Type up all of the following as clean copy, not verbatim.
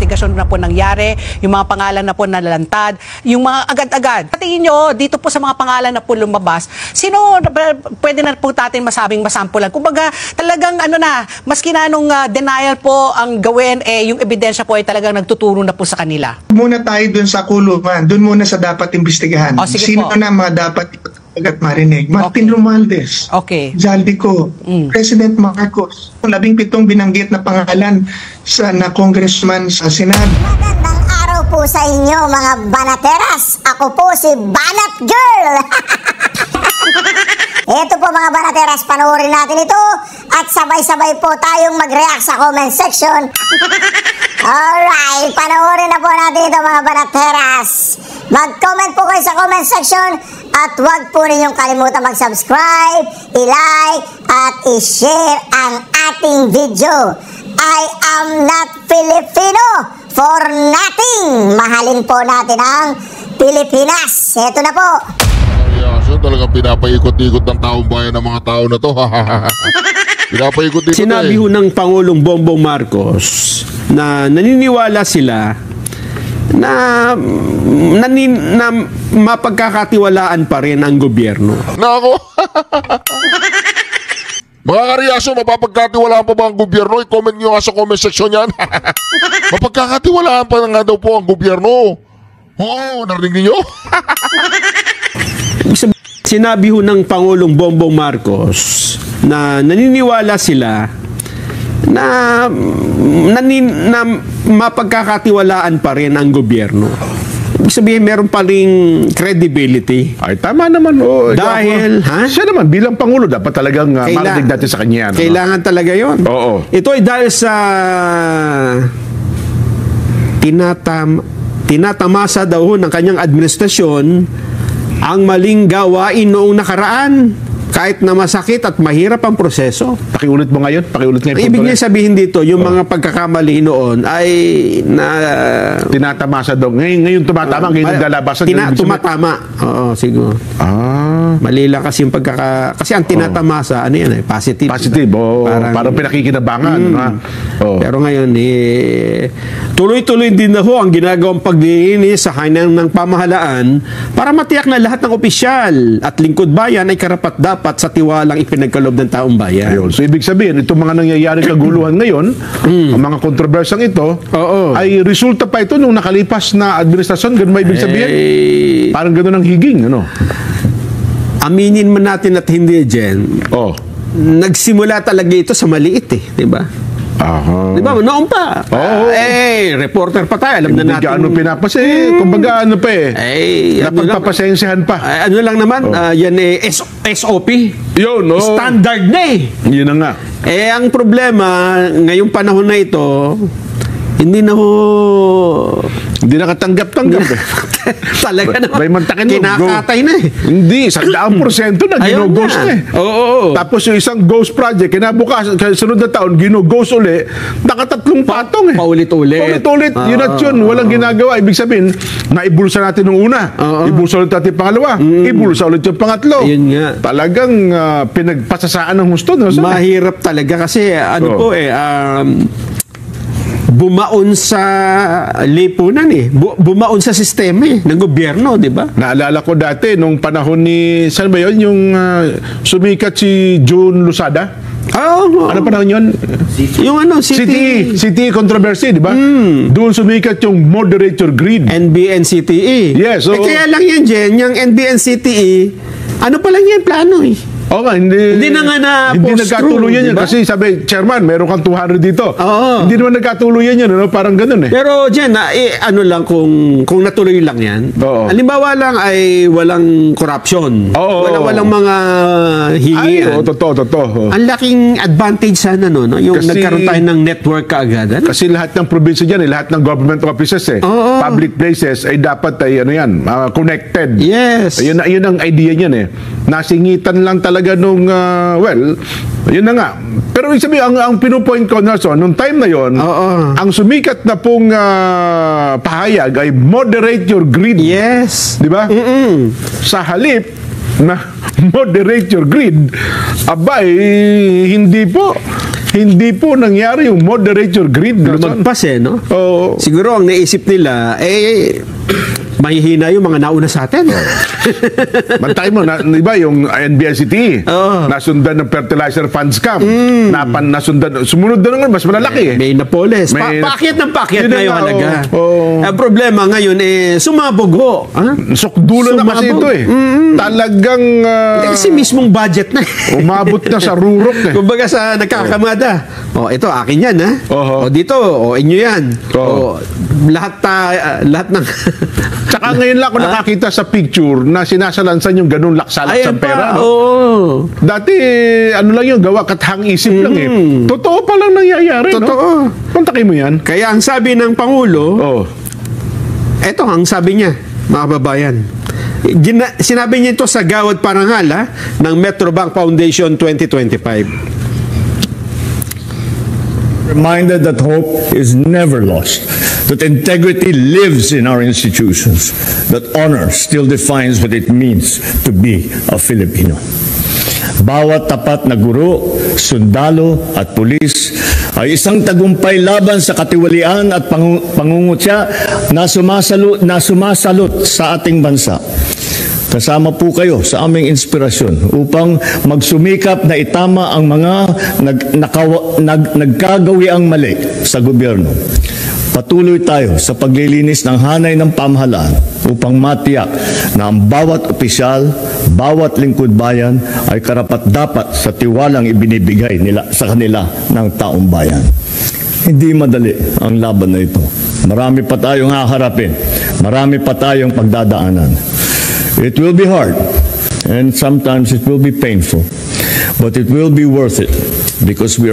investigasyon na po nangyari, yung mga pangalan na po nalalantad, yung mga agad-agad. Patingin nyo, dito po sa mga pangalan na po lumabas, sino pwede na po natin masabing masampulan? Kumbaga, talagang maski na nung denial po ang gawin, yung ebidensya po ay talagang nagtuturo na po sa kanila. Muna tayo dun sa kulungan, dun muna sa dapat imbestigahan. Sino po na mga dapat agad marinig? Martin Romualdez, Zaldico, President Marcos, 17 binanggit na pangalan na congressman sa Senado. Magandang araw po sa inyo mga banateras. Ako po si Banat Girl. Ito po mga banateras, panoorin natin ito at sabay-sabay po tayong mag-react sa comment section. Alright, panoorin na po natin ito mga banateras. Mag-comment po kayo sa comment section at huwag po ninyong kalimutan mag-subscribe, i-like at i-share ang ating video. I am not Filipino for nothing. Mahalin po natin ang Pilipinas. Ito na po. So, talagang pinapaikot-ikot ng taong bayan ng mga tao na to. Pinapaikot-ikot. Sinabi ho ng Pangulong Bongbong Marcos na naniniwala sila na mapagkakatiwalaan pa rin ang gobyerno. Nako! Mga karyaso, mapapagkatiwalaan pa ba ang gobyerno? I-comment nyo nga sa comment section yan. Mapagkakatiwalaan pa nga daw po ang gobyerno. Oo, narinig niyo? Sinabi ho ng Pangulong Bongbong Marcos na naniniwala sila na mapagkakatiwalaan pa rin ang gobyerno. Ibig sabihin, meron pa ring credibility. Ay, tama naman. Dahil, siya naman, bilang Pangulo, dapat talagang marinig natin sa kanya. Kailangan talaga yon. Oo. Ito ay dahil sa tinatamasa daw ng kanyang administrasyon ang maling gawain noong nakaraan. Kahit na masakit at mahirap ang proseso. Pakiulit mo ngayon? Pakiulit ngayon. Ibig niya sabihin dito, yung mga pagkakamali noon ay tinatamasa daw. Ngayon tumatama, ngayon naglalabasan. Tumatama. Oo, siguro. Mali lang kasi yung kasi ang tinatamasa, positive. Positive, parang pinakikinabangan. Pero ngayon, tuloy-tuloy din na ho ang ginagawang paglilinis sa hanang ng pamahalaan para matiyak na lahat ng opisyal at lingkod bayan ay karapat-dapat sa tiwalang ipinagkaloob ng taong bayan. Ayun. So, ibig sabihin, itong mga nangyayaring kaguluhan ngayon, ang mga kontrobersyang ito, ay resulta pa ito nung nakalipas na administrasyon. Ganun ba ibig sabihin? Parang ganun ang higing, Aminin man natin at hindi, Jen. Nagsimula talaga ito sa maliit, di ba? Di ba? Noon pa. Reporter pa tayo. Alam na natin. Hindi pinapasay. Kumbaga napagpapasensyahan pa. Ano lang naman, yan SOP. Yun, Standard na Yun na nga. Ang problema, ngayong panahon na ito, hindi nakatanggap-tanggap. Talaga naman. May mantakin kinakatay na Hindi, 100% na ginoghost na Oo. Tapos yung isang ghost project, kinabukas, sunod na taon, ginoghost uli, nakatatlong patong Paulit-ulit. Yun at yun, walang ginagawa. Ibig sabihin, naibulsa natin nung una. Ibulsa ulit natin pangalawa. Ibulsa ulit yung pangatlo. Yun nga. Talagang pinagpasasaan ng husto. Mahirap talaga kasi bumaon sa lipunan bumaon sa sistema ng gobyerno, di ba? Naalala ko dati nung panahon ni saan ba yun? Yung sumikat si June Lusada. Ano panahon yun? Yung City controversy, di ba? Doon sumikat yung moderator greed. NBNCTE. Yes. Kaya lang yan, Jen, yung NBNCTE, ano pa lang yan plano hindi na nga hindi nagkatuluyan yan. Diba? Kasi sabi, Chairman, meron kang 200 dito. Hindi naman nagkatuluyan yan. Parang ganun Pero Jen, lang kung natuloy lang yan. Halimbawa lang ay walang corruption. Walang mga hingian. Totoo. Ang laking advantage sana yung kasi, nagkaroon tayo ng network kaagadan. Kasi lahat ng probinsya dyan, lahat ng government offices, public places, ay dapat connected. Yes. Yun ang idea niyan Nasingitan lang talaga nung, yun na nga. Pero ibig sabihin, ang pinupoint ko, Nelson, nung time na yon, ang sumikat na pong pahayag ay moderate your greed. Yes. Di ba? Sa halip na moderate your greed, abay, hindi po nangyari yung moderate your greed. Lumagpas no? Oo. Siguro ang naisip nila, mahihina yung mga nauna sa atin. Bantay mo, iba yung NBICT, nasundan ng fertilizer fund scam, sumunod na naman, mas malalaki. May Napoles. Pakyat ng pakyat na yung halaga. Ang problema ngayon, sumabog ho. Sukdulo na kasi ito Talagang... kasi mismong budget na. Umabot na sa rurok. Kumbaga sa nagkakamada. Ito, akin yan, ha? Dito, inyo yan. Lahat ng... Tsaka ngayon lang ako nakakita sa picture na sinasalansan yung ganun laksa-laksang pera. Dati, lang yung gawa kathang isip lang Totoo pa lang nangyayari, Totoo. Kontakin mo yan. Kaya ang sabi ng Pangulo, eto ang sabi niya, mga kababayan. Sinabi niya ito sa Gawad Parangal ng Metrobank Foundation 2025. Reminded that hope is never lost, that integrity lives in our institutions, that honor still defines what it means to be a Filipino. Bawat tapat na guro, sundalo at pulis ay isang tagumpay laban sa katiwalian at pangungutya na sumasalot sa ating bansa. Kasama po kayo sa aming inspirasyon upang magsumikap na itama ang mga nagkagawiang mali sa gobyerno. Patuloy tayo sa paglilinis ng hanay ng pamahalaan upang matiyak na ang bawat opisyal, bawat lingkod bayan ay karapat-dapat sa tiwalang ibinibigay sa kanila ng taong bayan. Hindi madali ang laban na ito. Marami pa tayong haharapin. Marami pa tayong pagdadaanan. It will be hard, and sometimes it will be painful, but it will be worth it because what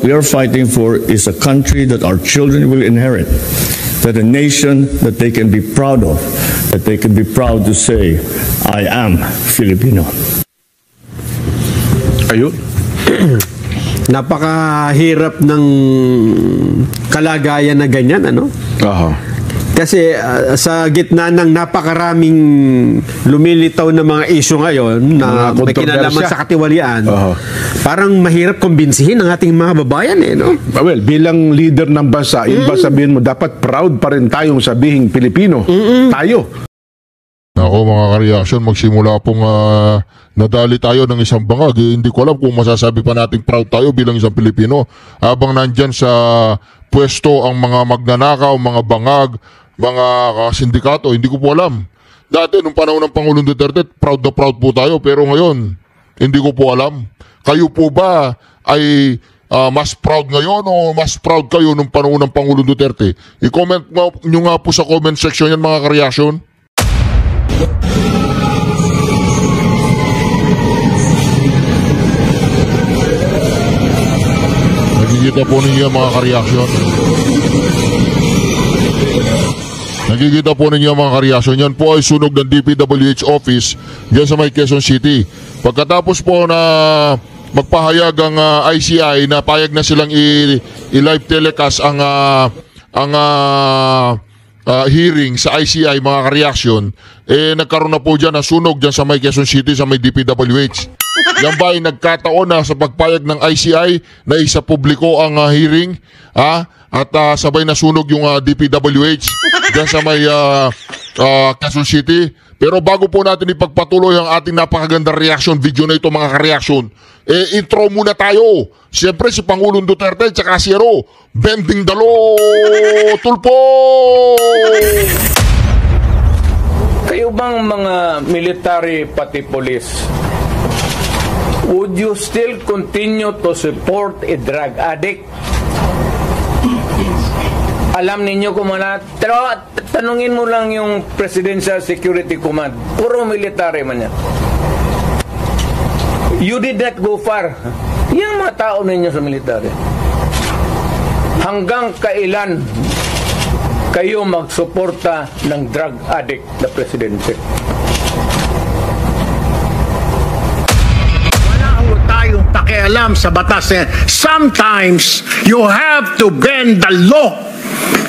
we are fighting for is a country that our children will inherit, that a nation that they can be proud of, that they can be proud to say, I am Filipino. Ayun. Napakahirap ng kalagayan na ganyan, Kasi sa gitna ng napakaraming lumilitaw na mga issue ngayon na may kinalaman sa katiwalian, parang mahirap kumbinsihin ang ating mga babayan Well, bilang leader ng bansa, iba sabihin mo, dapat proud pa rin tayong sabihing Pilipino. Tayo. Ako mga ka-reaction, magsimula pong nadali tayo ng isang bangag. Hindi ko alam kung masasabi pa natin proud tayo bilang isang Pilipino. Habang nandyan sa pwesto ang mga magnanakaw, mga bangag, mga sindikato, hindi ko po alam. Dati, nung panahon ng Pangulong Duterte, proud na proud po tayo. Pero ngayon, hindi ko po alam. Kayo po ba ay mas proud ngayon o mas proud kayo nung panahon ng Pangulong Duterte? I-comment nyo nga po sa comment section yan mga ka-reaction. Nakikita po ninyo mga ka-reaction. Nakikita po ninyo mga ka-reaction. Yan po ay sunog ng DPWH office dyan sa may Quezon City. Pagkatapos po na magpahayag ang ICI na payag na silang i-live telecast ang hearing sa ICI mga ka-reaction, nagkaroon na po dyan na sunog dyan sa may Quezon City sa may DPWH. Yan ba ay nagkataon na sa pagpayag ng ICI na isa publiko ang hearing at sabay na sunog yung DPWH dyan sa may Quezon City. Pero bago po natin ipagpatuloy ang ating napakagandang reaction video na ito mga ka-reaction, intro muna tayo. Siyempre si Pangulong Duterte at si Ero, bending dalo, tulpo! Kayo bang mga military pati police, would you still continue to support a drug addict? Alam ninyo kung pero tanungin mo lang yung Presidential Security Command. Puro military man yan. You did not go far. Yung mga tao ninyo sa military. Hanggang kailan kayo magsuporta ng drug addict na presidente? Wala tayong pakialam sa batas. Sometimes you have to bend the law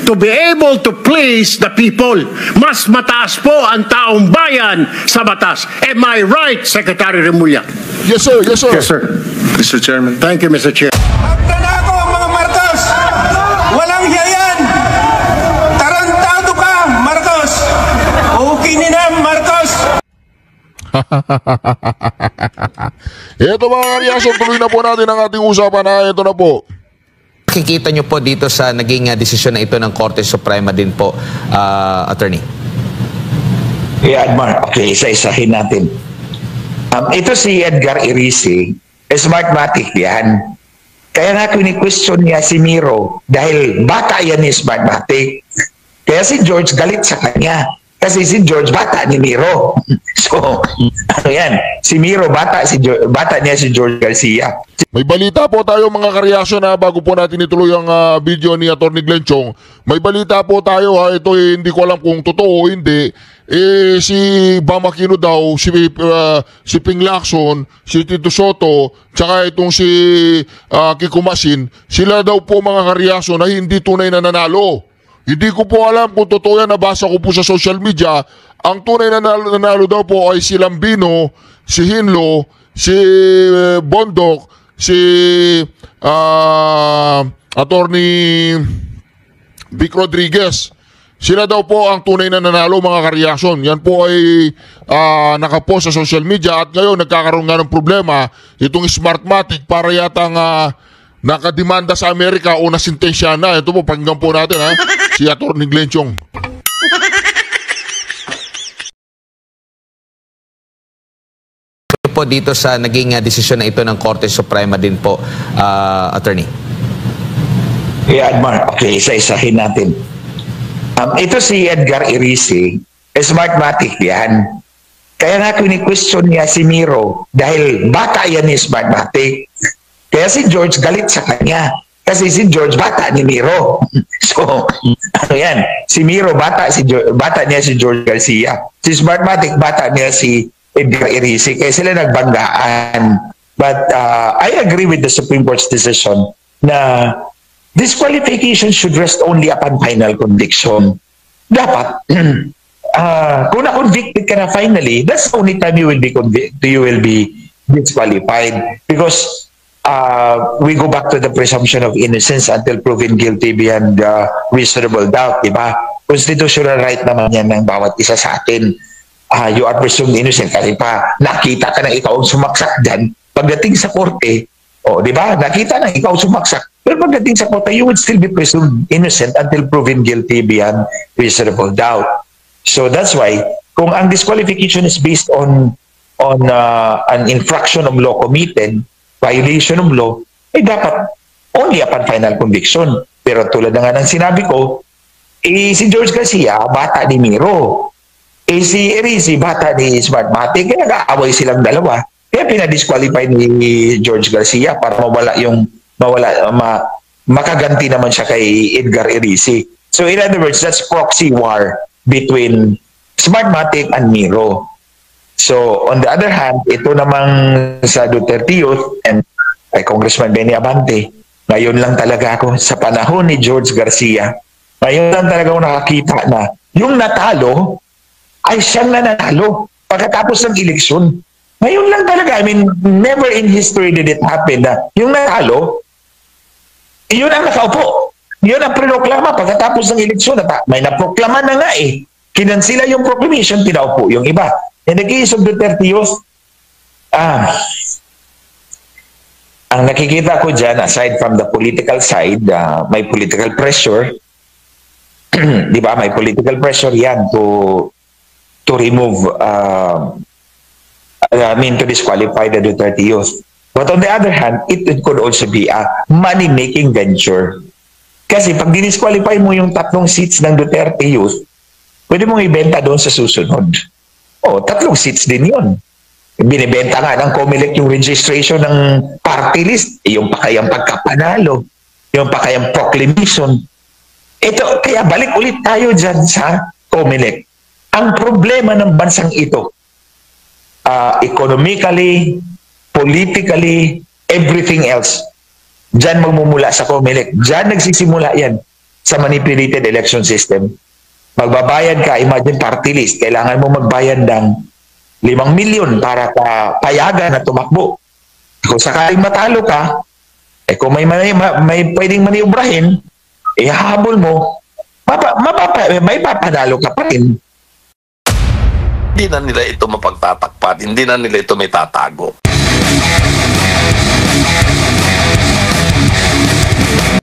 to be able to please the people. Mas mataas po ang taong bayan sa batas. Am I right, Secretary Remulla? Yes, sir. Yes, sir. Yes, sir. Mr. Chairman. Thank you, Mr. Chair. Magtanako, mga Marcos! Walang hiyayan! Tarantado ka, Marcos! Ukinin na, Marcos! Ito mga karyasyon, tuloy na po natin ang ating usapan. Ito na po. Nakikita nyo po dito sa naging desisyon na ito ng Korte Suprema din po, Attorney? Yeah, Admar. Okay, isa-isahin natin. Ito si Edgar Irisi, smartmatic yan. Kaya nga kini-question niya si Miro dahil bata yan ni smartmatic. Kaya si George galit sa kanya. Kasi si George bata ni Miro. So, ano yan? Si Miro bata niya si George Garcia. May balita po tayo mga kareaksyon na bago po natin ituloy ang video ni Atty. Glenn Chong. May balita po tayo ito hindi ko alam kung totoo o hindi. Si Bam Aquino daw, si Ping Lacson, si Tito Soto, tsaka itong si Kiko Masin, sila daw po mga kareaksyon na hindi tunay na nanalo. Hindi ko po alam kung totoo yan, nabasa ko po sa social media. Ang tunay na nanalo daw po ay si Lambino, si Hinlo, si Bondok, si Attorney Vic Rodriguez. Sila daw po ang tunay na nanalo mga kareaksyon. Yan po ay nakapost sa social media at ngayon nagkakaroon nga ng problema itong Smartmatic para yatang nakademanda sa Amerika o nasintensya na. Ito po, pakinggan po natin si Atty. Glenn Chong. Po dito sa naging desisyon na ito ng Korte Suprema din po, Attorney? Yeah, Admar. Okay, isa-isahin natin. Ito si Edgar Irisi, smartmatic yan. Kaya nga kini-question niya si Miro dahil bata yan ni smartmatic. Kaya si George galit sa kanya. Kasi si George bata ni Miro. So, ano yan? Si Miro bata niya si George Garcia. Si Smartmatic bata niya si Edgar Irisi. Kaya sila nagbanggaan. But I agree with the Supreme Court's decision na disqualification should rest only upon final conviction. Dapat, kung na-convicted ka na finally, that's the only time you will be disqualified. Because we go back to the presumption of innocence until proven guilty beyond reasonable doubt, diba? Constitutional right naman yan ng bawat isa sa atin. You are presumed innocent kasi pa nakita ka na ikaw ang sumaksak dyan. Pagdating sa korte, diba? Nakita na ikaw sumaksak. Pero pagdating sa korte, you would still be presumed innocent until proven guilty beyond reasonable doubt. So that's why, kung ang disqualification is based on an infraction of law committed, violation of law, ay dapat only upon final conviction. Pero tulad na nga ng sinabi ko, si George Garcia, bata ni Miro. Si Irisi, bata ni Smartmatic. Kaya nag-aaway silang dalawa. Kaya pinadisqualify ni George Garcia para makaganti naman siya kay Edgar Irisi. So in other words, that's proxy war between Smartmatic and Miro. So, on the other hand, ito namang sa Duterte Youth and kay Congressman Benny Abante, ngayon lang talaga ako sa panahon ni George Garcia, ngayon lang talaga ako nakakita na yung natalo ay siyang nanalo pagkatapos ng eleksyon. Ngayon lang talaga, I mean, never in history did it happen na yung natalo, yun ang nakaupo. Yun ang proklama pagkatapos ng eleksyon. May naproklama na nga eh. Kinansila yung proclamation, pinaupo yung iba. In the case of Duterte Youth, ang nakikita ko dyan, aside from the political side, may political pressure. Di ba? May political pressure yan to remove, to disqualify the Duterte Youth. But on the other hand, it could also be a money-making venture. Kasi pag dinisqualify mo yung 3 seats ng Duterte Youth, pwede mong ibenta doon sa susunod. 3 seats din yun. Binibenta nga ng COMELEC yung registration ng party list, yung pakayang pagkapanalo, yung pakayang proclamation. Ito, kaya balik ulit tayo dyan sa COMELEC. Ang problema ng bansang ito, economically, politically, everything else, dyan magmumula sa COMELEC. Dyan nagsisimula yan. sa manipulated election system. Magbabayad ka, imagine party list, kailangan mo magbayad ng 5 milyon para ka payagan na tumakbo. Kung sakaling matalo ka, kung may pwedeng maniubrahin, hahabol mo, may papanalo ka pa rin. Hindi na nila ito mapagtatakpan, hindi na nila ito may tatago.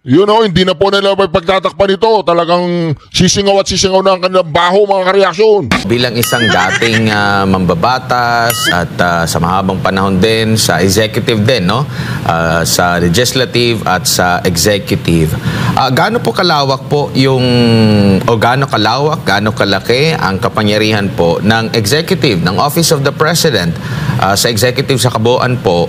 Hindi na po nila may pagtatakpan ito. Talagang sisingaw at sisingaw na ang kanilang baho, mga kareaksyon. Bilang isang dating mambabatas at sa mahabang panahon din sa executive din, no? Sa legislative at sa executive. Gaano po kalawak po gaano kalaki ang kapangyarihan po ng executive, ng Office of the President sa executive sa kabuuan po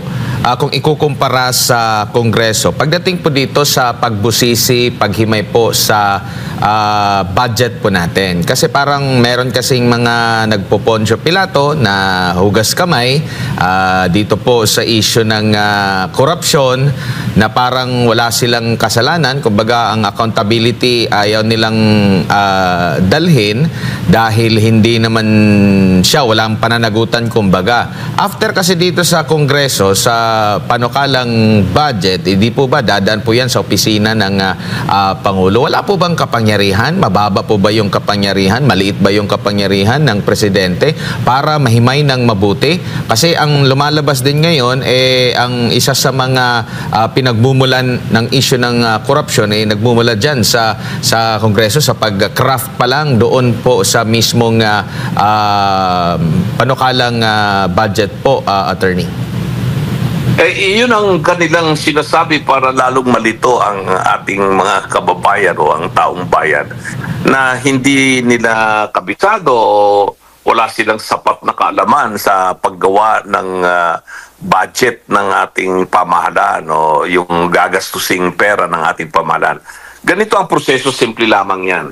kung ikukumpara sa Kongreso? Pagdating po dito sa pagbusisi, paghimay po sa budget po natin. Kasi parang meron kasing mga nagpo-Poncio Pilato na hugas kamay dito po sa issue ng korupsyon na parang wala silang kasalanan. Kumbaga, ang accountability ayaw nilang dalhin dahil hindi naman siya, walang pananagutan kumbaga. After kasi dito sa Kongreso, sa panukalang budget, hindi po ba dadaan po yan sa opisina ng Pangulo? Wala po bang kapangyarihan? Mababa po ba yung kapangyarihan? Maliit ba yung kapangyarihan ng Presidente para mahimay ng mabuti? Kasi ang lumalabas din ngayon, ang isa sa mga pinagmumulan ng issue ng korupsyon, nagmumula dyan sa Kongreso sa pag-craft pa lang doon po sa mismong panukalang budget po, Attorney. Iyon ang kanilang sinasabi para lalong malito ang ating mga kababayan o ang taong bayan na hindi nila kabisado o wala silang sapat na kaalaman sa paggawa ng budget ng ating pamahalaan o yung gagastusing pera ng ating pamahalaan. Ganito ang proseso, simple lamang yan.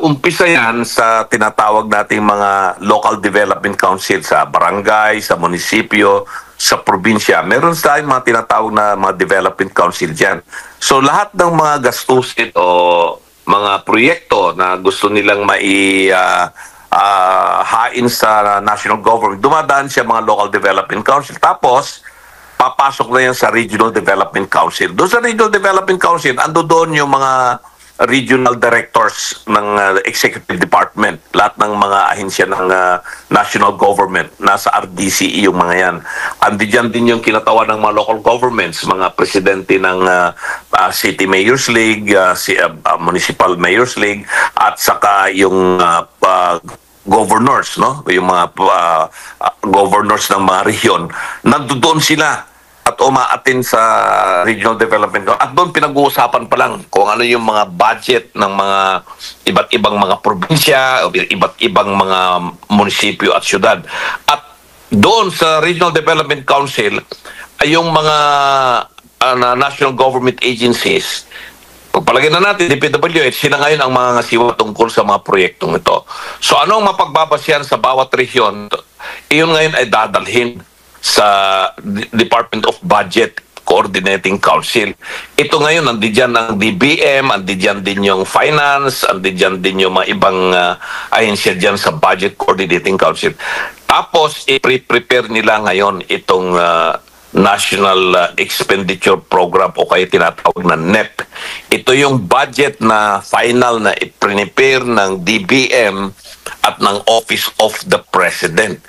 Umpisa yan sa tinatawag nating mga local development council sa barangay, sa munisipyo, sa probinsya. Meron tayong mga tinatawag na mga development council dyan. So lahat ng mga gastusin o mga proyekto na gusto nilang hain sa national government, dumadaan siya mga local development council. Tapos, papasok na yan sa regional development council. Doon sa regional development council, ando doon yung mga regional directors ng executive department, lahat ng mga ahensya ng national government, nasa RDCE yung mga yan. Andiyan din yung kinatawan ng mga local governments, mga presidente ng City Mayors League, Municipal Mayors League, at saka yung governors, no? Yung mga governors ng mga rehiyon. Nandoon sila at umaatin sa regional development. At doon pinag-uusapan pa lang kung ano yung mga budget ng mga iba't ibang mga probinsya, o iba't ibang mga munisipyo at syudad. At doon sa Regional Development Council ay yung mga national government agencies. Pagpalagay na natin, DPWH, sila ngayon ang mga ngasiwa tungkol sa mga proyektong ito. So anong mapagbabasyan sa bawat rehiyon, iyon ngayon ay dadalhin sa Department of Budget Coordinating Council. Ito ngayon, nandiyan ang DBM, nandiyan din yung Finance, nandiyan din yung mga ibang ahensya dyan sa Budget Coordinating Council. Tapos, i-prepare nila ngayon itong National Expenditure Program o kaya tinatawag na NEP. Ito yung budget na final na i-prepare ng DBM at ng Office of the President.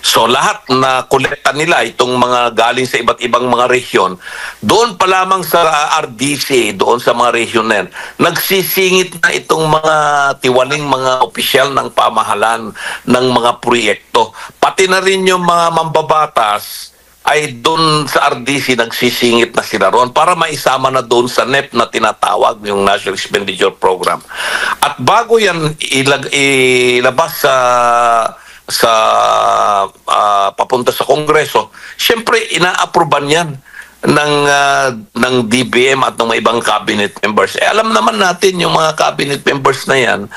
So lahat na kolekta nila itong mga galing sa iba't ibang mga rehiyon, doon pa lamang sa RDC, doon sa mga rehiyon na yan, nagsisingit na itong mga tiwaling mga opisyal ng pamahalaan ng mga proyekto. Pati na rin yung mga mambabatas ay doon sa RDC nagsisingit na sila roon para maisama na doon sa NEP na tinatawag yung National Expenditure Program. At bago yan ilabas papunta sa Kongreso, siyempre ina-approvean yan ng DBM at ng mga ibang cabinet members. Alam naman natin yung mga cabinet members na yan,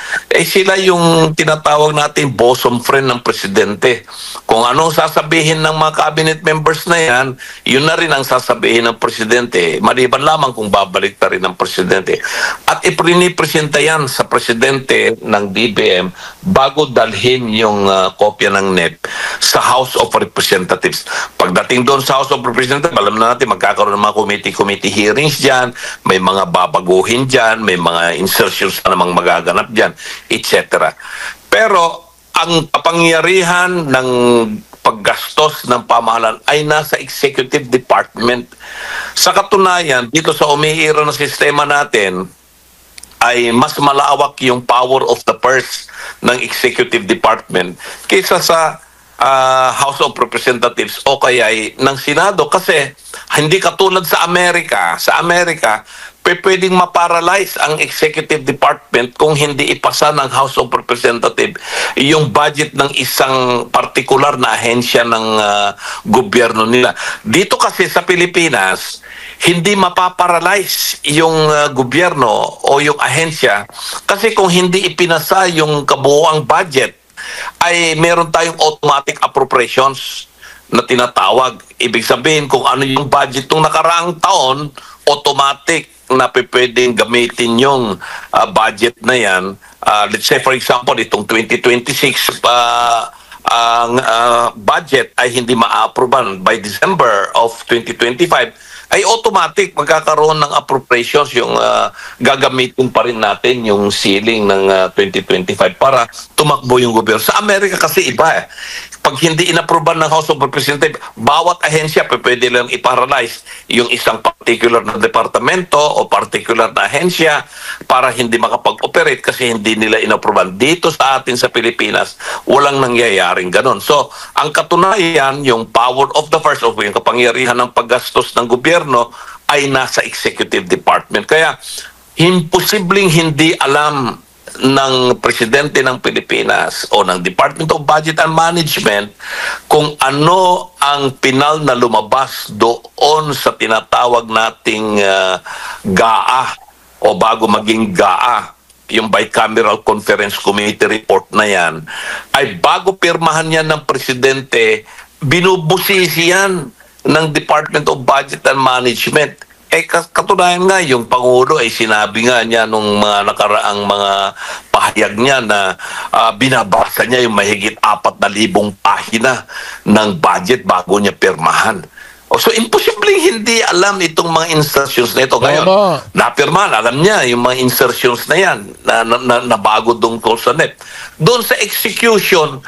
sila yung tinatawag natin bosom friend ng presidente. Kung anong sasabihin ng mga cabinet members na yan, yun na rin ang sasabihin ng presidente, maliban lamang kung babalik na rin ng presidente. At ipinipresenta yan sa presidente ng DBM bago dalhin yung kopya ng NEP sa House of Representatives. Pagdating doon sa House of Representatives, alam na natin magkakaroon ng mga committee hearings dyan, may mga babaguhin dyan, may mga insertions na namang magaganap dyan, etc. Pero ang kapangyarihan ng paggastos ng pamahalaan ay nasa executive department. Sa katunayan, dito sa umiiro na sistema natin, ay mas malawak yung power of the purse ng executive department kaysa sa House of Representatives o kaya ng Senado, kasi hindi katulad sa Amerika. Sa Amerika, pwedeng maparalyze ang executive department kung hindi ipasa ng House of Representatives yung budget ng isang partikular na ahensya ng gobyerno nila. Dito kasi sa Pilipinas, hindi mapaparalyze yung gobyerno o yung ahensya kasi kung hindi ipinasa yung kabuuang budget, ay meron tayong automatic appropriations na tinatawag. Ibig sabihin, kung ano yung budget ng nakaraang taon, automatic na pwedeng gamitin yung budget na yan. Let's say, for example, itong 2026 ang budget ay hindi ma-approvean by December of 2025, ay automatic magkakaroon ng appropriations, yung gagamitin pa rin natin yung ceiling ng 2025 para tumakbo yung gobyerno. Sa Amerika kasi iba eh. Pag hindi inapruban ng House of Representatives, bawat ahensya pwede lang iparalyze yung isang particular na departamento o particular na ahensya para hindi makapag-operate kasi hindi nila inapruban. Dito sa atin sa Pilipinas, walang nangyayaring ganon. So, ang katunayan, yung power of the first of yung kapangyarihan ng paggastos ng gobyerno ay nasa executive department. Kaya, imposibleng hindi alam ng presidente ng Pilipinas o ng Department of Budget and Management kung ano ang pinal na lumabas doon sa tinatawag nating GAA o bago maging GAA, yung Bicameral Conference Committee report na yan, ay bago pirmahan yan ng presidente, binubusisi yan ng Department of Budget and Management. Katunayan nga, yung Pangulo ay sinabi nga niya nung mga nakaraang mga pahayag niya na binabasa niya yung mahigit 4,000 pahina ng budget bago niya pirmahan. So, imposibleng hindi alam itong mga insertions na ito. Ngayon, napirmahan, alam niya yung mga insertions na yan na bago doon sa NEP. Doon sa execution,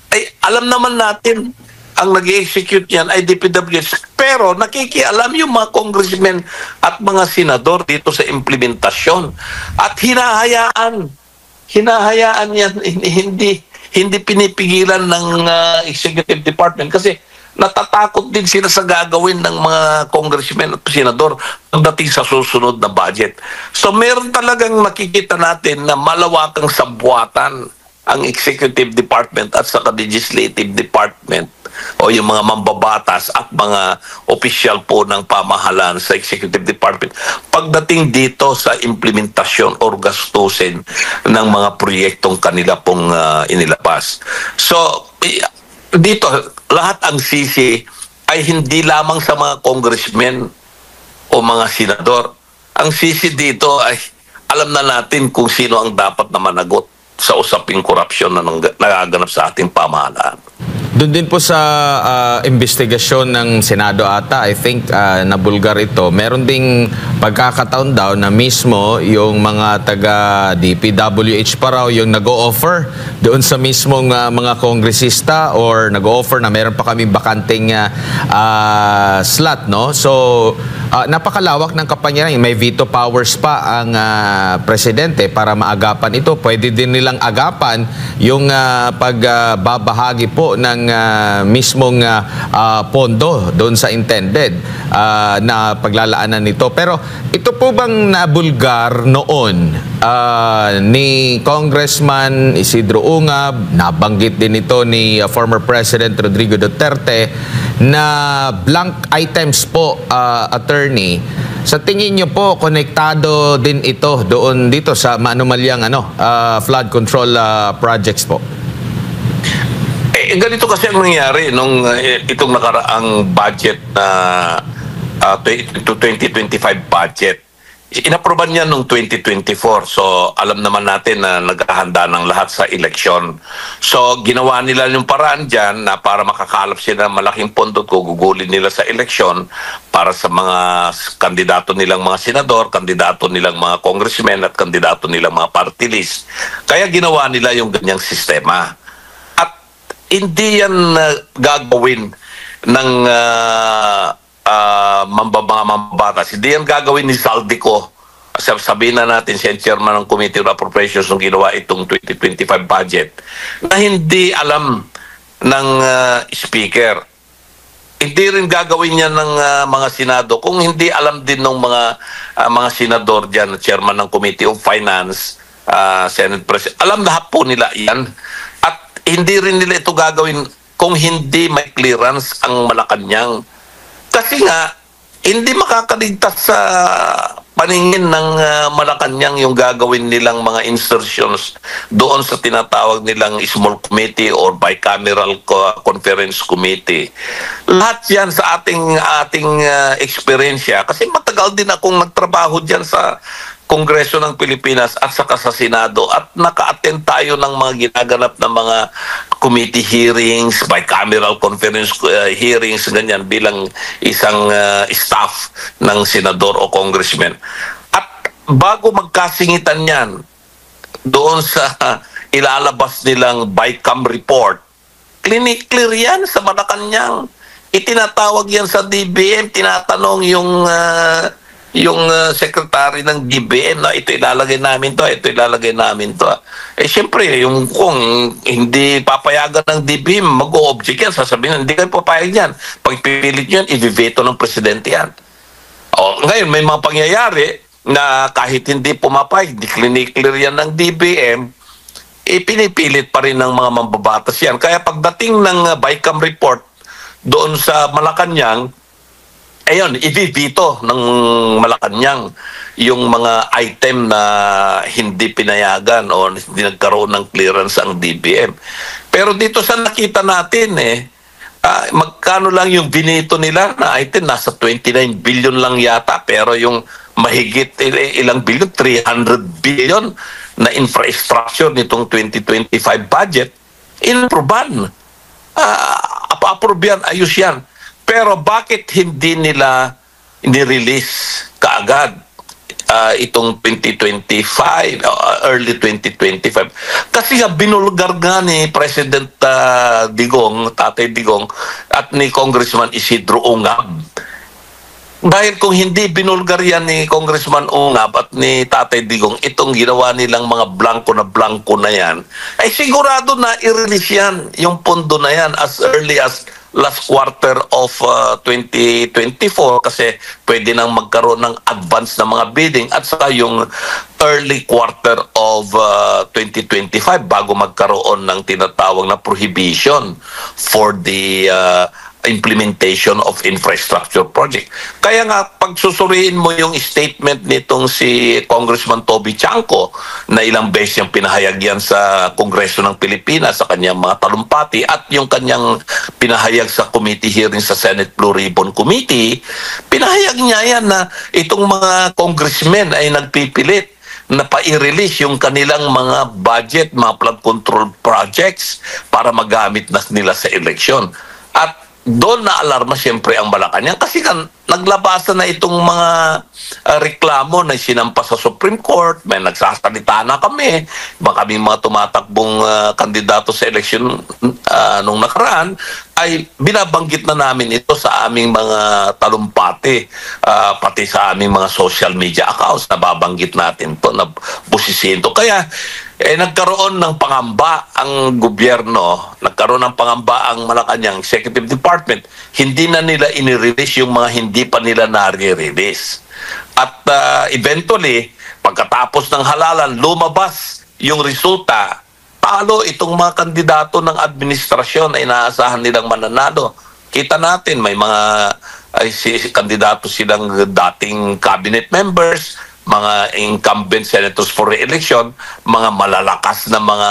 ay alam naman natin ang nag-execute yan ay DPWH. Pero nakikialam yung mga congressmen at mga senador dito sa implementasyon. At hinahayaan yan, hindi pinipigilan ng executive department kasi natatakot din sila sa gagawin ng mga congressmen at senador pagdating sa susunod na budget. So meron talagang nakikita natin na malawakang sabwatan ang executive department at saka legislative department o yung mga mambabatas at mga opisyal po ng pamahalaan sa executive department pagdating dito sa implementasyon o gastusin ng mga proyektong kanila pong inilabas. So, dito, lahat ang sisi ay hindi lamang sa mga congressmen o mga senador. Ang sisi dito ay alam na natin kung sino ang dapat na managot sa usaping korupsyon na nagaganap sa ating pamahalaan. Doon din po sa investigasyon ng Senado ata, I think nabulgar ito. Meron ding pagkakataon daw na mismo yung mga taga DPWH pa raw yung nag-o-offer doon sa mismong mga kongresista or nag-o-offer na meron pa kaming bakanting slot, no? So, napakalawak ng kapangyarihan. May veto powers pa ang presidente para maagapan ito. Pwede din nilang agapan yung pagbabahagi po ng mismong pondo doon sa intended na paglalaanan nito. Pero ito po bang nabulgar noon ni Congressman Isidro Ungab, nabanggit din ito ni former President Rodrigo Duterte, na blank items po, attorney. Sa tingin niyo po, konektado din ito dito sa maanumalyang flood control projects po? Ganito kasi ang nangyari nung itong nakaraang budget na 2025 budget. Inaproban niya noong 2024. So, alam naman natin na naghahanda ng lahat sa eleksyon. So, ginawa nila yung paraan dyan na para makakalap sila ng malaking pondo, gugugulin nila sa eleksyon para sa mga kandidato nilang mga senador, kandidato nilang mga congressmen at kandidato nilang mga party list. Kaya ginawa nila yung ganyang sistema. At hindi yan gagawin ng mga mambabatas. Hindi yan gagawin ni Saldico. Sabihin na natin siya chairman ng Committee on Appropriations nung ginawa itong 2025 budget na hindi alam ng speaker. Hindi rin gagawin niya ng mga senado kung hindi alam din ng mga senador dyan, chairman ng Committee on Finance, Senate President. Alam lahat po nila yan. At hindi rin nila ito gagawin kung hindi may clearance ang Malacanang. Kasi nga, hindi makakaligtas sa paningin ng Malacanang yung gagawin nilang mga insertions doon sa tinatawag nilang small committee or bicameral conference committee. Lahat yan sa ating eksperyensya. Kasi matagal din akong nagtrabaho dyan sa Kongreso ng Pilipinas at saka sa Senado at naka-attend tayo ng mga ginaganap na mga committee hearings, bicameral conference hearings, ganyan bilang isang staff ng senador o congressman. At bago magkasingitan yan, doon sa ilalabas nilang BICAM report, clear yan sa Malacanang. Itinatawag yan sa DBM, tinatanong yung secretary ng DBM na ito ilalagay namin to, ito ilalagay namin to. Siyempre, kung hindi papayagan ng DBM, mag-o-object yan, sasabihin, hindi kayo papayag yan. Pag pipilit yan, i-veto ng presidente yan. Ngayon, may mga pangyayari na kahit hindi pumapayag, di-clear yan ng DBM, pinipilit pa rin ng mga mambabatas yan. Kaya pagdating ng BICAM report doon sa Malacanang, ayun, i-veto ng Malacanang yung mga item na hindi pinayagan o hindi nagkaroon ng clearance ang DBM. Pero dito sa nakita natin, magkano lang yung binito nila na item, nasa 29 billion lang yata. Pero yung mahigit ilang billion, 300 billion na infrastructure nitong 2025 budget, inaproban. Apa-approve yan, ayos yan. Pero bakit hindi nila ni-release kaagad itong 2025, early 2025? Kasi nga binulgar nga ni President Digong, Tatay Digong, at ni Congressman Isidro Ungab. Dahil kung hindi binulgar yan ni Congressman Ungab at ni Tatay Digong, itong ginawa nilang mga blanco na yan, ay sigurado na i-release yan, yung pondo na yan, as early as last quarter of 2024 kasi pwede nang magkaroon ng advance na mga bidding at saka yung early quarter of 2025 bago magkaroon ng tinatawag na prohibition for the implementation of infrastructure project. Kaya nga, pag susuriin mo yung statement nitong si Congressman Toby Chanco na ilang beses yung pinahayag yan sa Kongreso ng Pilipinas, sa kanyang mga talumpati, at yung kanyang pinahayag sa committee hearing sa Senate Blue Ribbon Committee, pinahayag niya yan na itong mga congressmen ay nagpipilit na pa-i-release yung kanilang mga budget, mga flood control projects para magamit na nila sa eleksyon. At doon na alarma siyempre ang Malacanang kasi kan naglabasan na itong mga reklamo na sinampa sa Supreme Court, may nagsasalita na kami, kaming mga tumatakbong kandidato sa eleksyon nung nakaraan, ay binabanggit na namin ito sa aming mga talumpati, pati sa aming mga social media accounts, nababanggit natin to, nabusisiin to. Kaya nagkaroon ng pangamba ang gobyerno, nagkaroon ng pangamba ang Malacanang Executive Department, hindi na nila inirelease yung mga hindi pa nila nare-release. At eventually, Pagkatapos ng halalan, lumabas yung resulta, talo itong mga kandidato ng administrasyon na inaasahan nilang mananalo. Kita natin, may mga kandidato silang dating cabinet members, mga incumbent senators for re-election, mga malalakas na mga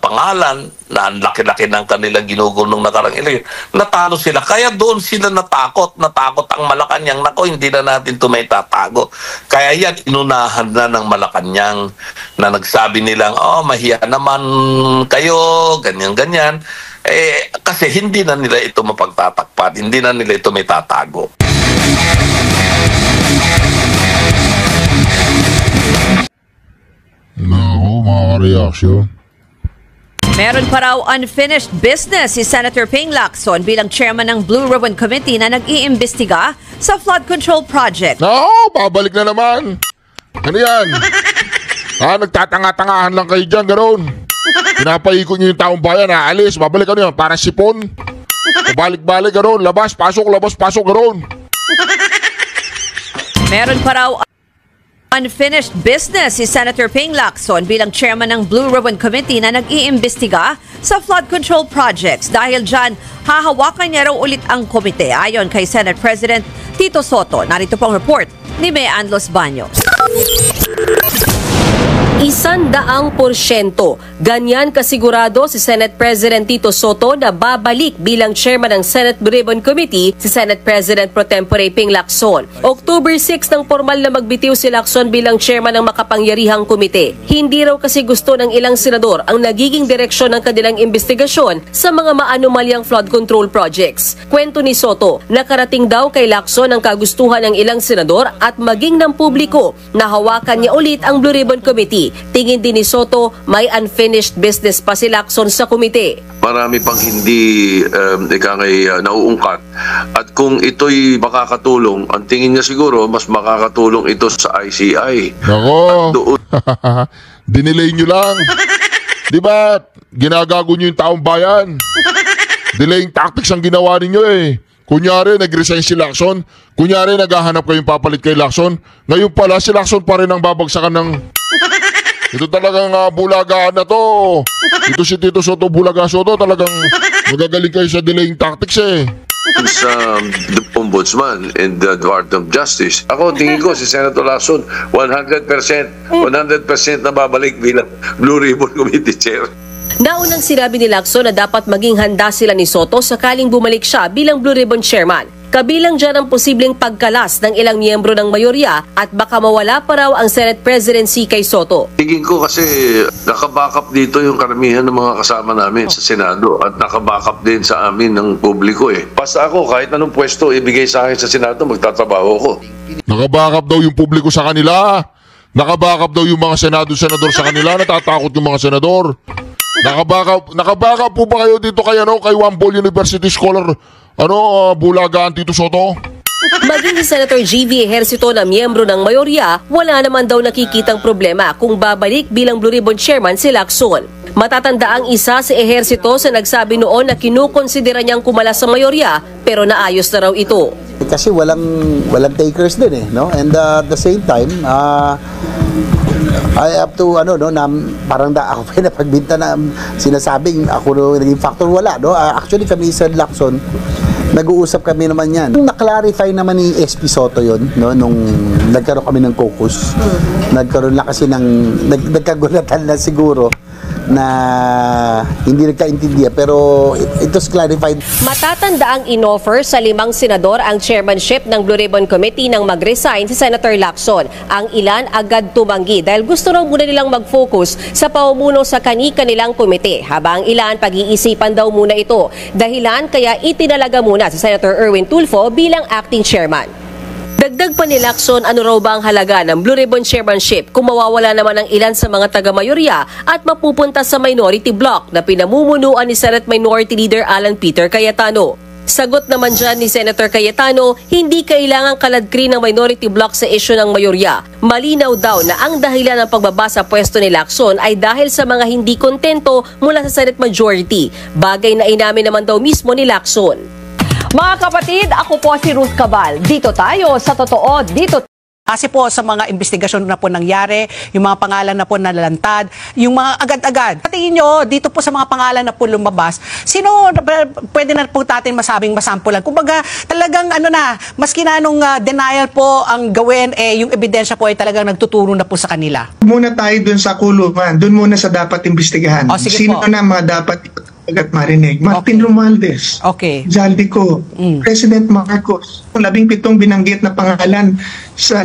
pangalan na ang laki-laki ng kanilang ginugol nung nakarang eleksyon. Natalo sila. Kaya doon sila natakot. Natakot ang Malacanang. Nako, hindi na natin ito may tatago. Kaya yan, inunahan na ng Malacanang na nagsabi nilang, mahiya naman kayo, ganyan-ganyan. Kasi hindi na nila ito mapagtatakpat. Hindi na nila ito may tatago. Nako, mga reaksyon. Meron pa raw unfinished business si Senator Ping Lacson bilang chairman ng Blue Ribbon Committee na nag-iimbestiga sa flood control project. No, babalik na naman. Ano yan? Nagtatanga-tangahan lang kayo dyan, gano'n. Pinapaikot nyo yung taong bayan, aalis, babalik ano yan, para sipon. Balik-balik, gano'n, labas, pasok, gano'n. Meron pa raw unfinished business si Senator Ping Lacson bilang chairman ng Blue Ribbon Committee na nag-iimbestiga sa flood control projects. Dahil dyan, hahawakan niya raw ulit ang komite. Ayon kay Senate President Tito Soto, narito pong report ni May Anlos Baños. 100%. Ganyan kasigurado si Senate President Tito Soto na babalik bilang chairman ng Senate Blue Ribbon Committee si Senate President Pro Tempore Ping Lacson. October 6 nang formal na magbitiw si Lacson bilang chairman ng makapangyarihang komite. Hindi raw kasi gusto ng ilang senador ang nagiging direksyon ng kanilang investigasyon sa mga maanumalyang flood control projects. Kwento ni Soto, nakarating daw kay Lacson ang kagustuhan ng ilang senador at maging ng publiko na hawakan niya ulit ang Blue Ribbon Committee. Tingin din ni Soto, may unfinished business pa si Lacson sa komite. Marami pang hindi nauungkat. At kung ito'y makakatulong, ang tingin niya siguro, mas makakatulong ito sa ICI. Nako, dinelay nyo lang. Diba, ginagago nyo yung taong bayan. Delaying tactics ang ginawa ninyo eh. Kunyari, nag-resign si Lacson. Kunyari, naghahanap kayong papalit kay Lacson. Ngayon pala, si Lacson pa rin ang babagsakan ng... Ito talagang bulagaan na to. Ito si Tito Soto, Bulaga Soto, talagang magagaling kayo sa delaying tactics eh. Sa the Ombudsman and the Department of Justice. Ako, tingin ko si Senator Lacson, 100% na babalik bilang Blue Ribbon Committee Chair. Naunang sinabi ni Lacson na dapat maging handa sila ni Soto sakaling bumalik siya bilang Blue Ribbon Chairman. Kabilang dyan ang posibleng pagkalas ng ilang miyembro ng mayorya at baka mawala pa raw ang Senate presidency kay Soto. Tingin ko kasi nakabackup dito yung karamihan ng mga kasama namin sa Senado at nakabackup din sa amin ng publiko eh. Basta ako, kahit anong pwesto ibigay sa akin sa Senado, magtatrabaho ko. Nakabackup daw yung publiko sa kanila. Nakabackup daw yung mga senador sa kanila. Natatakot yung mga senador. Nakabackup po ba kayo dito kay Wambol University Scholar Bulagaan Tito Soto? Maging si Senator G.V. Ejercito na miyembro ng mayorya, wala naman daw nakikitang problema kung babalik bilang Blue Ribbon Chairman si Lacson. Matatanda ang isa si Ejercito sa nagsabi noon na kinukonsidera niyang kumalas sa mayorya pero naayos na raw ito. Kasi walang takers din eh, no? And at the same time, I have to parang ako pinapagbinta na sinasabing ako naging factor, wala, no? Actually kami sa Lacson nag-uusap kami naman yan. Na-clarify naman ni SP Soto yun, no? Nung nagkaroon kami ng caucus. Nagkaroon lang kasi nagkagulatan na siguro na hindi nagkaintindihan, pero it was clarified. Matatanda ang inoffer sa 5 senador ang chairmanship ng Blue Ribbon Committee nang mag-resign si Senator Lacson. Ang ilan agad tumanggi dahil gusto raw muna nilang mag-focus sa pamumuno sa kani-kanilang komite, habang ilan pag-iisipan daw muna ito. Dahilan kaya itinalaga muna si Senator Erwin Tulfo bilang acting chairman. Dagdag pa ni Lacson, ano raw ba ang halaga ng Blue Ribbon Chairmanship kung mawawala naman ang ilan sa mga taga-mayorya at mapupunta sa minority block na pinamumunuan ni Senate Minority Leader Alan Peter Cayetano. Sagot naman dyan ni Senator Cayetano, hindi kailangang kaladkrin ng minority block sa isyu ng mayorya. Malinaw daw na ang dahilan ng pagbaba sa pwesto ni Lacson ay dahil sa mga hindi kontento mula sa Senate Majority. Bagay na inamin naman daw mismo ni Lacson. Mga kapatid, ako po si Ruth Cabal. Dito tayo sa Totoo, Dito Kasi po sa mga investigasyon na po nangyari, yung mga pangalan na po nalalantad, yung mga agad-agad. Patingin nyo, dito po sa mga pangalan na po lumabas, sino pwede na po natin masabing masampulan? Kumbaga, talagang maski na nung denial po ang gawin, yung ebidensya po ay talagang nagtuturo na po sa kanila. Muna tayo dun sa kulungan, dun muna sa dapat imbestigahan. Sino na mga dapat agad marinig? Martin Romualdez, Zaldico, President Marcos, 17 binanggit na pangalan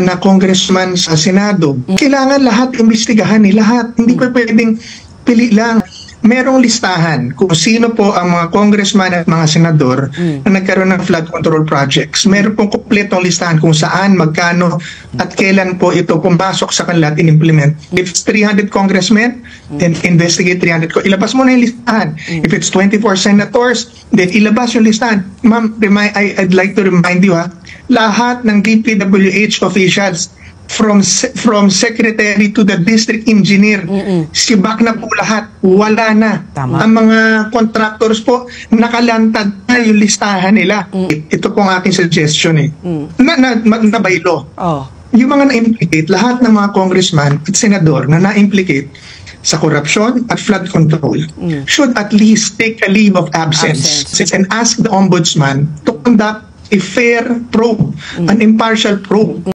na congressman sa Senado. Kailangan lahat imbestigahan lahat. Hindi pa pwedeng pili lang. Merong listahan kung sino po ang mga congressman at mga senador na nagkaroon ng flood control projects. Meron pong kompletong listahan kung saan, magkano, at kailan po ito pumasok sa kanila at in-implement. If it's 300 congressmen, then investigate 300 ko. Ilabas mo na yung listahan. If it's 24 senators, then ilabas yung listahan. Ma'am, I'd like to remind you, lahat ng DPWH officials, from secretary to the district engineer, sibak na po lahat, wala na. Ang mga contractors po, nakalantad na yung listahan nila. Ito po ang aking suggestion na by law. Yung mga na-implicate, lahat ng mga congressman at senador na na-implicate sa corruption at flood control should at least take a leave of absence and ask the ombudsman to conduct a fair probe, an impartial probe.